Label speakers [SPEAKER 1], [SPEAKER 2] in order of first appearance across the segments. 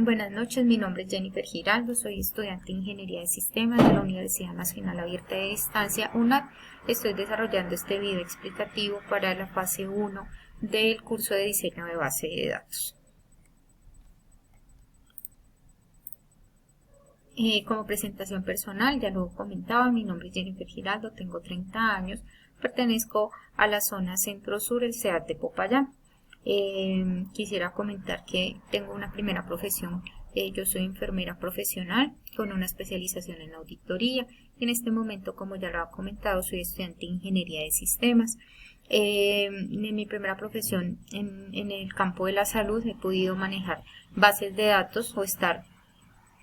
[SPEAKER 1] Buenas noches, mi nombre es Jennifer Giraldo, soy estudiante de Ingeniería de Sistemas de la Universidad Nacional Abierta de Distancia, UNAD. Estoy desarrollando este video explicativo para la fase 1 del curso de diseño de base de datos. Como presentación personal, ya lo comentaba, mi nombre es Jennifer Giraldo, tengo 30 años, pertenezco a la zona centro-sur, el CEAT de Popayán. Quisiera comentar que tengo una primera profesión, yo soy enfermera profesional con una especialización en auditoría y en este momento, como ya lo he comentado, soy estudiante de Ingeniería de Sistemas. En mi primera profesión en el campo de la salud he podido manejar bases de datos o estar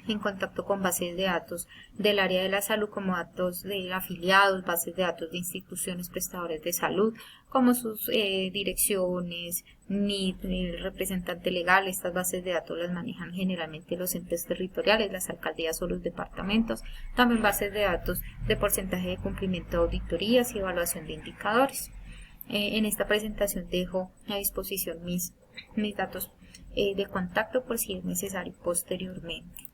[SPEAKER 1] en contacto con bases de datos del área de la salud como datos de afiliados, bases de datos de instituciones prestadoras de salud, como sus direcciones, NIT, el representante legal. Estas bases de datos las manejan generalmente los entes territoriales, las alcaldías o los departamentos. También bases de datos de porcentaje de cumplimiento de auditorías y evaluación de indicadores. En esta presentación dejo a disposición mis datos de contacto por si es necesario posteriormente.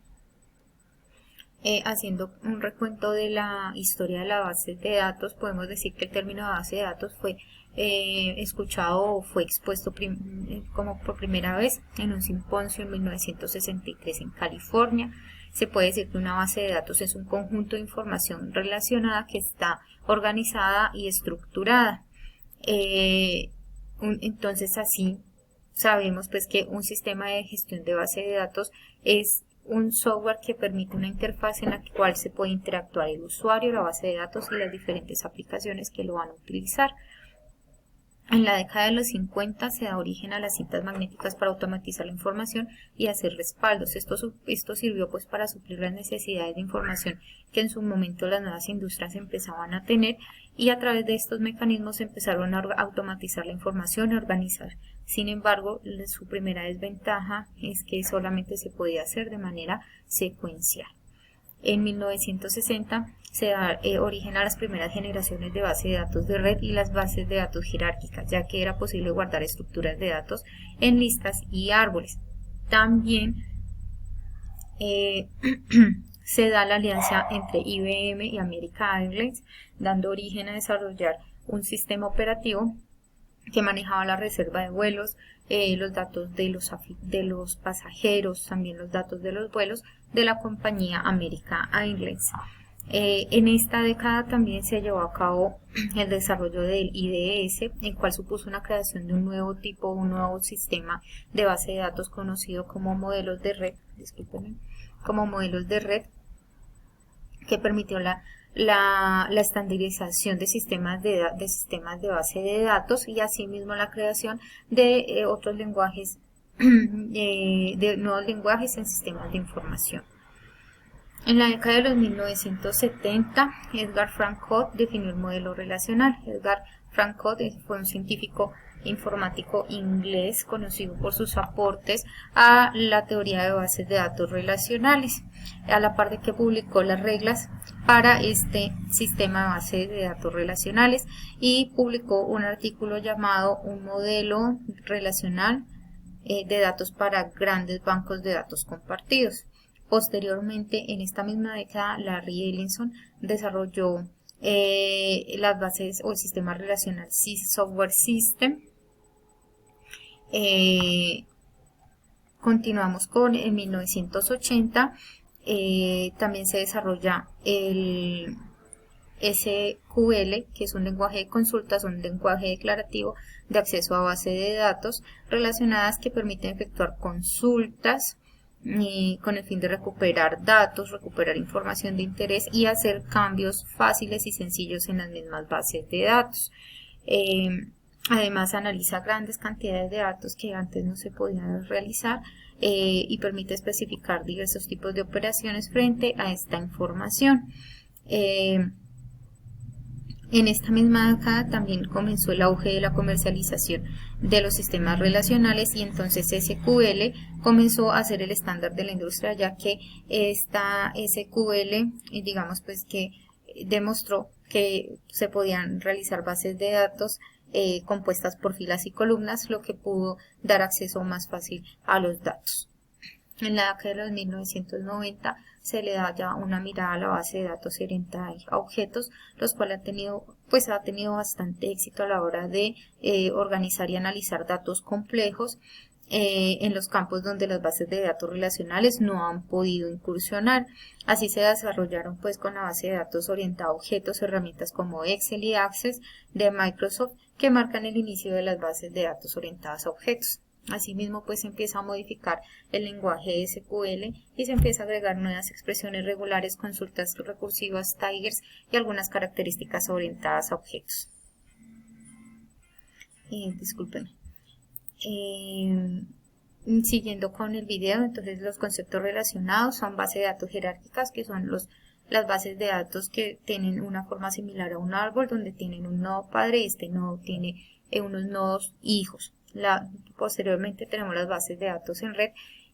[SPEAKER 1] Haciendo un recuento de la historia de la base de datos, podemos decir que el término de base de datos fue escuchado o fue expuesto como por primera vez en un simposio en 1963 en California. Se puede decir que una base de datos es un conjunto de información relacionada que está organizada y estructurada. Entonces así sabemos pues que un sistema de gestión de base de datos es un software que permite una interfaz en la cual se puede interactuar el usuario, la base de datos y las diferentes aplicaciones que lo van a utilizar. En la década de los 50 se da origen a las cintas magnéticas para automatizar la información y hacer respaldos. Esto sirvió pues para suplir las necesidades de información que en su momento las nuevas industrias empezaban a tener, y a través de estos mecanismos empezaron a automatizar la información y organizar. Sin embargo, su primera desventaja es que solamente se podía hacer de manera secuencial. En 1960 se da origen a las primeras generaciones de bases de datos de red y las bases de datos jerárquicas, ya que era posible guardar estructuras de datos en listas y árboles. También se da la alianza entre IBM y American Airlines, dando origen a desarrollar un sistema operativo que manejaba la reserva de vuelos, los datos de los pasajeros, también los datos de los vuelos de la compañía American Airlines. En esta década también se llevó a cabo el desarrollo del IDS, el cual supuso una creación de un nuevo sistema de base de datos conocido como modelos de red, que permitió la estandarización de sistemas de base de datos y asimismo la creación de otros lenguajes, de nuevos lenguajes en sistemas de información. En la década de los 1970, Edgar Frankot definió el modelo relacional. Edgar Frankot fue un científico informático inglés conocido por sus aportes a la teoría de bases de datos relacionales, a la par de que publicó las reglas para este sistema de bases de datos relacionales y publicó un artículo llamado Un modelo relacional de datos para grandes bancos de datos compartidos. Posteriormente, en esta misma década, Larry Ellison desarrolló las bases o el sistema relacional Software System. Continuamos con en 1980, también se desarrolla el SQL, que es un lenguaje de consultas, un lenguaje declarativo de acceso a base de datos relacionadas que permiten efectuar consultas con el fin de recuperar datos, recuperar información de interés y hacer cambios fáciles y sencillos en las mismas bases de datos. Además analiza grandes cantidades de datos que antes no se podían realizar y permite especificar diversos tipos de operaciones frente a esta información. En esta misma década también comenzó el auge de la comercialización de los sistemas relacionales y entonces SQL comenzó a ser el estándar de la industria, ya que esta SQL, digamos pues que demostró que se podían realizar bases de datos compuestas por filas y columnas, lo que pudo dar acceso más fácil a los datos. En la década de los 1990 se le da ya una mirada a la base de datos orientada a objetos, los cuales ha tenido bastante éxito a la hora de organizar y analizar datos complejos en los campos donde las bases de datos relacionales no han podido incursionar. Así se desarrollaron pues con la base de datos orientada a objetos herramientas como Excel y Access de Microsoft, que marcan el inicio de las bases de datos orientadas a objetos. Asimismo, pues se empieza a modificar el lenguaje SQL y se empieza a agregar nuevas expresiones regulares, consultas recursivas, tigers y algunas características orientadas a objetos. Disculpen. Siguiendo con el video, entonces los conceptos relacionados son bases de datos jerárquicas, que son las bases de datos que tienen una forma similar a un árbol, donde tienen un nodo padre y este nodo tiene unos nodos hijos. Posteriormente tenemos las bases de datos en red,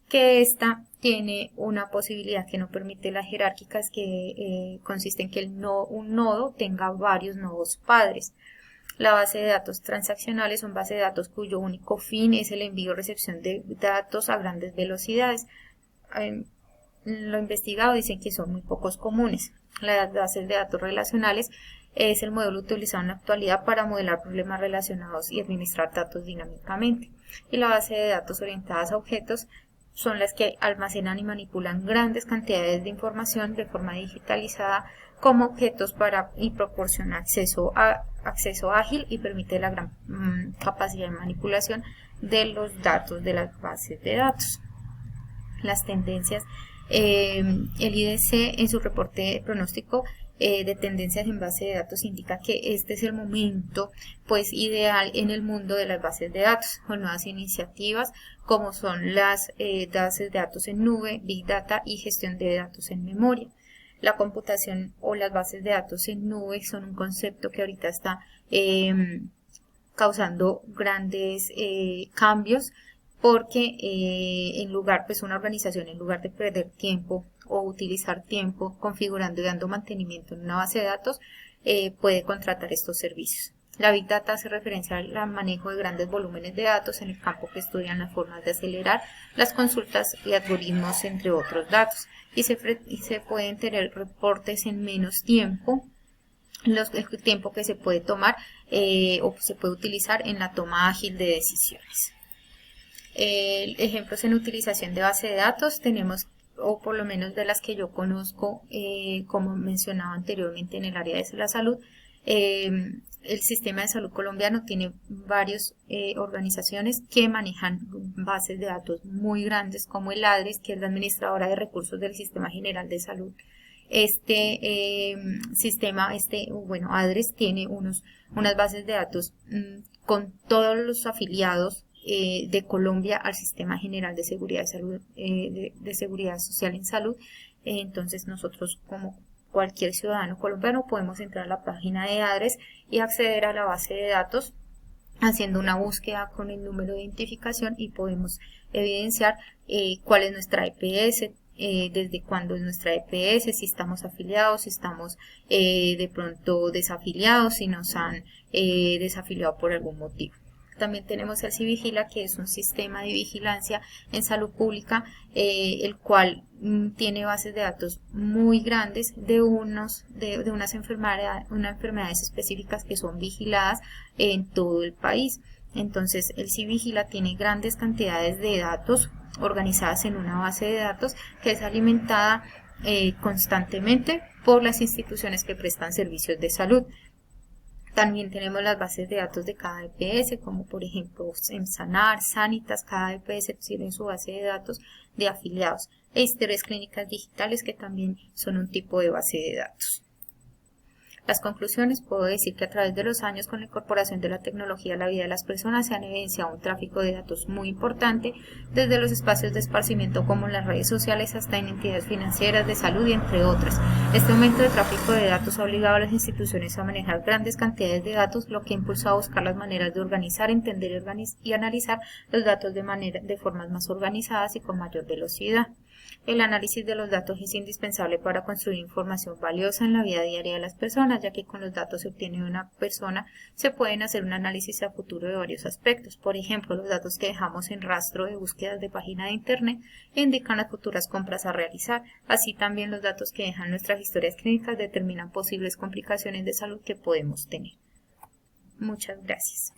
[SPEAKER 1] que esta tiene una posibilidad que no permite las jerárquicas, que consiste en que un nodo tenga varios nodos padres. La base de datos transaccionales son bases de datos cuyo único fin es el envío o recepción de datos a grandes velocidades. Lo investigado dicen que son muy pocos comunes. Las bases de datos relacionales es el modelo utilizado en la actualidad para modelar problemas relacionados y administrar datos dinámicamente. Y la base de datos orientadas a objetos son las que almacenan y manipulan grandes cantidades de información de forma digitalizada como objetos y proporciona acceso ágil y permite la gran capacidad de manipulación de los datos de las bases de datos. Las tendencias, el IDC en su reporte de pronóstico de tendencias en base de datos indica que este es el momento pues ideal en el mundo de las bases de datos, con nuevas iniciativas como son las bases de datos en nube, Big Data y gestión de datos en memoria. La computación o las bases de datos en nube son un concepto que ahorita está causando grandes cambios, porque una organización, en lugar de perder tiempo o utilizar tiempo configurando y dando mantenimiento en una base de datos, puede contratar estos servicios. La Big Data hace referencia al manejo de grandes volúmenes de datos en el campo que estudian las formas de acelerar las consultas y algoritmos, entre otros datos, y se pueden tener reportes en menos tiempo, el tiempo que se puede tomar o se puede utilizar en la toma ágil de decisiones. Ejemplos en utilización de base de datos tenemos, o por lo menos de las que yo conozco, como mencionaba anteriormente en el área de la salud, el sistema de salud colombiano tiene varias organizaciones que manejan bases de datos muy grandes, como el ADRES, que es la administradora de recursos del Sistema General de Salud. ADRES tiene unas bases de datos con todos los afiliados de Colombia al Sistema General de Seguridad de Salud, de Seguridad Social en Salud. Entonces nosotros, como cualquier ciudadano colombiano, podemos entrar a la página de ADRES y acceder a la base de datos haciendo una búsqueda con el número de identificación, y podemos evidenciar cuál es nuestra EPS, desde cuándo es nuestra EPS, si estamos afiliados, si estamos de pronto desafiliados, si nos han desafiliado por algún motivo. También tenemos el CIVIGILA, que es un sistema de vigilancia en salud pública, el cual tiene bases de datos muy grandes de unas enfermedades específicas que son vigiladas en todo el país. Entonces el CIVIGILA tiene grandes cantidades de datos organizadas en una base de datos que es alimentada constantemente por las instituciones que prestan servicios de salud. También tenemos las bases de datos de cada EPS, como por ejemplo Sanar, Sanitas. Cada EPS tiene su base de datos de afiliados. E historias clínicas digitales, que también son un tipo de base de datos. Las conclusiones: puedo decir que a través de los años, con la incorporación de la tecnología a la vida de las personas, se han evidenciado un tráfico de datos muy importante, desde los espacios de esparcimiento como las redes sociales hasta en entidades financieras, de salud y entre otras. Este aumento de tráfico de datos ha obligado a las instituciones a manejar grandes cantidades de datos, lo que ha impulsado a buscar las maneras de organizar, entender y analizar los datos de formas más organizadas y con mayor velocidad. El análisis de los datos es indispensable para construir información valiosa en la vida diaria de las personas, ya que con los datos se obtiene de una persona se pueden hacer un análisis a futuro de varios aspectos. Por ejemplo, los datos que dejamos en rastro de búsquedas de página de Internet indican las futuras compras a realizar. Así también los datos que dejan nuestras historias clínicas determinan posibles complicaciones de salud que podemos tener. Muchas gracias.